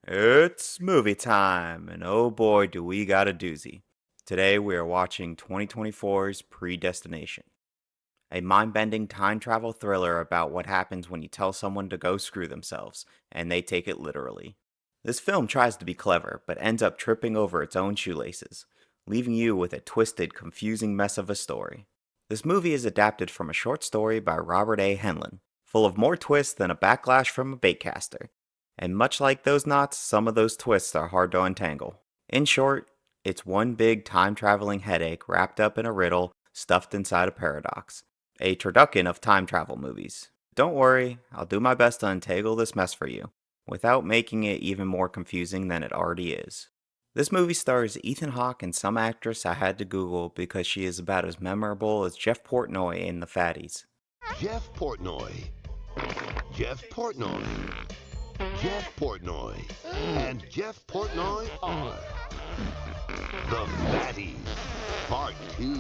It's movie time, and oh boy, do we got a doozy. Today we are watching 2024's Predestination, a mind bending time travel thriller about what happens when you tell someone to go screw themselves, and they take it literally. This film tries to be clever, but ends up tripping over its own shoelaces, leaving you with a twisted, confusing mess of a story. This movie is adapted from a short story by Robert A. Henlon, full of more twists than a backlash from a baitcaster. And much like those knots, some of those twists are hard to untangle. In short, it's one big time traveling headache wrapped up in a riddle stuffed inside a paradox. A turducken of time travel movies. Don't worry, I'll do my best to untangle this mess for you, without making it even more confusing than it already is. This movie stars Ethan Hawke and some actress I had to Google because she is about as memorable as Jeff Portnoy in The Fatties. Jeff Portnoy. Jeff Portnoy. Jeff Portnoy. And Jeff Portnoy are The Fatties, Part 2.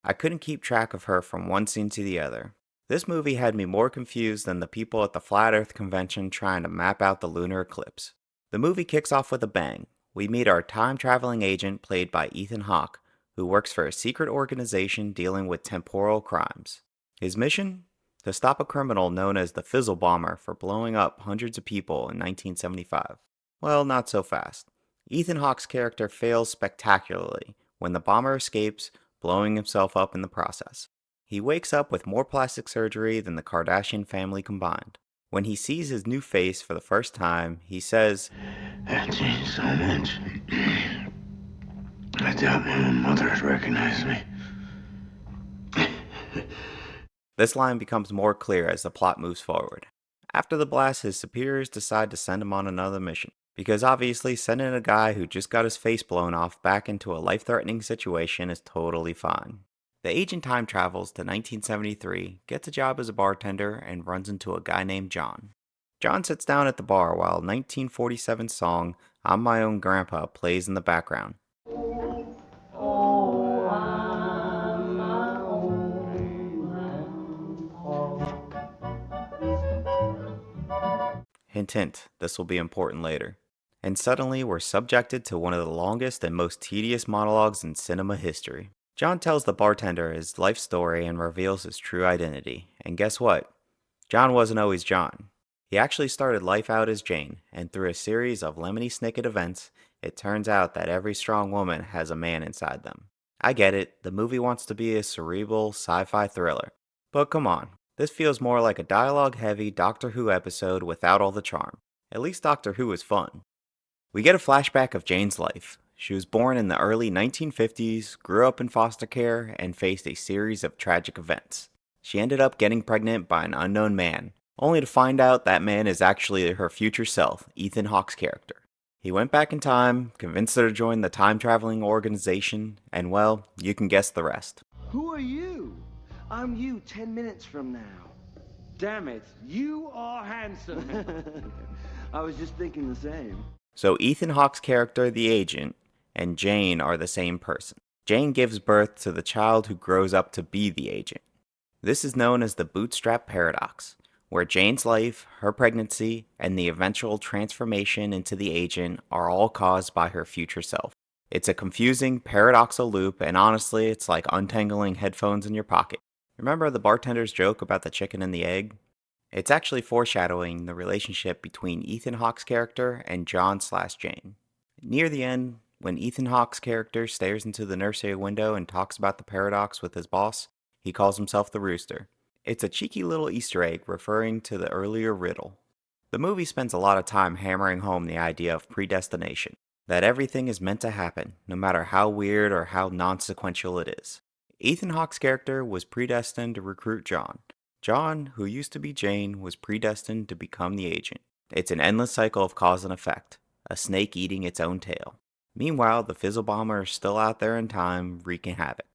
I couldn't keep track of her from one scene to the other. This movie had me more confused than the people at the Flat Earth Convention trying to map out the lunar eclipse. The movie kicks off with a bang. We meet our time-traveling agent played by Ethan Hawke, who works for a secret organization dealing with temporal crimes. His mission? To stop a criminal known as the Fizzle Bomber for blowing up hundreds of people in 1975. Well, not so fast. Ethan Hawke's character fails spectacularly when the bomber escapes, blowing himself up in the process. He wakes up with more plastic surgery than the Kardashian family combined. When he sees his new face for the first time, he says, That changed so much. I doubt my own mother had recognized me. This line becomes more clear as the plot moves forward. After the blast, his superiors decide to send him on another mission, because obviously sending a guy who just got his face blown off back into a life-threatening situation is totally fine. The agent time travels to 1973, gets a job as a bartender, and runs into a guy named John. John sits down at the bar while 1947's song I'm My Own Grandpa plays in the background. Hint hint, this will be important later. And suddenly we're subjected to one of the longest and most tedious monologues in cinema history. John tells the bartender his life story and reveals his true identity. And guess what? John wasn't always John. He actually started life out as Jane, and through a series of Lemony Snicket events, it turns out that every strong woman has a man inside them. I get it, the movie wants to be a cerebral sci-fi thriller. But come on, this feels more like a dialogue-heavy Doctor Who episode without all the charm. At least Doctor Who is fun. We get a flashback of Jane's life. She was born in the early 1950s, grew up in foster care, and faced a series of tragic events. She ended up getting pregnant by an unknown man, only to find out that man is actually her future self, Ethan Hawke's character. He went back in time, convinced her to join the time-traveling organization, and well, you can guess the rest. Who are you? I'm you 10 minutes from now. Damn it, you are handsome. I was just thinking the same. So Ethan Hawke's character, the agent, and Jane are the same person. Jane gives birth to the child who grows up to be the agent. This is known as the bootstrap paradox, where Jane's life, her pregnancy, and the eventual transformation into the agent are all caused by her future self. It's a confusing, paradoxical loop, and honestly, it's like untangling headphones in your pocket. Remember the bartender's joke about the chicken and the egg? It's actually foreshadowing the relationship between Ethan Hawke's character and John/Jane. Near the end, when Ethan Hawke's character stares into the nursery window and talks about the paradox with his boss, he calls himself the Rooster. It's a cheeky little Easter egg referring to the earlier riddle. The movie spends a lot of time hammering home the idea of predestination, that everything is meant to happen, no matter how weird or how non-sequential it is. Ethan Hawke's character was predestined to recruit John. John, who used to be Jane, was predestined to become the agent. It's an endless cycle of cause and effect, a snake eating its own tail. Meanwhile, the Fizzle Bomber is still out there in time, wreaking havoc.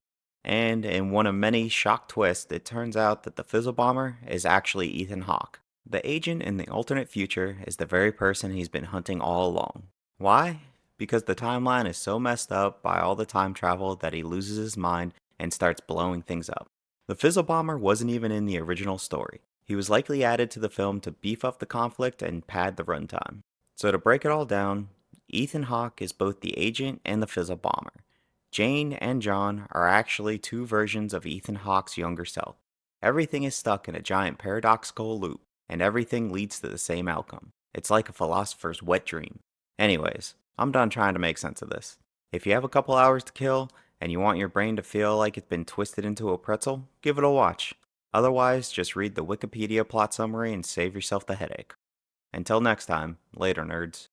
And in one of many shock twists, it turns out that the Fizzle Bomber is actually Ethan Hawke. The agent in the alternate future is the very person he's been hunting all along. Why? Because the timeline is so messed up by all the time travel that he loses his mind and starts blowing things up. The Fizzle Bomber wasn't even in the original story. He was likely added to the film to beef up the conflict and pad the runtime. So to break it all down, Ethan Hawke is both the agent and the Fizzle Bomber. Jane and John are actually two versions of Ethan Hawke's younger self. Everything is stuck in a giant paradoxical loop, and everything leads to the same outcome. It's like a philosopher's wet dream. Anyways, I'm done trying to make sense of this. If you have a couple hours to kill, and you want your brain to feel like it's been twisted into a pretzel, give it a watch. Otherwise, just read the Wikipedia plot summary and save yourself the headache. Until next time, later nerds.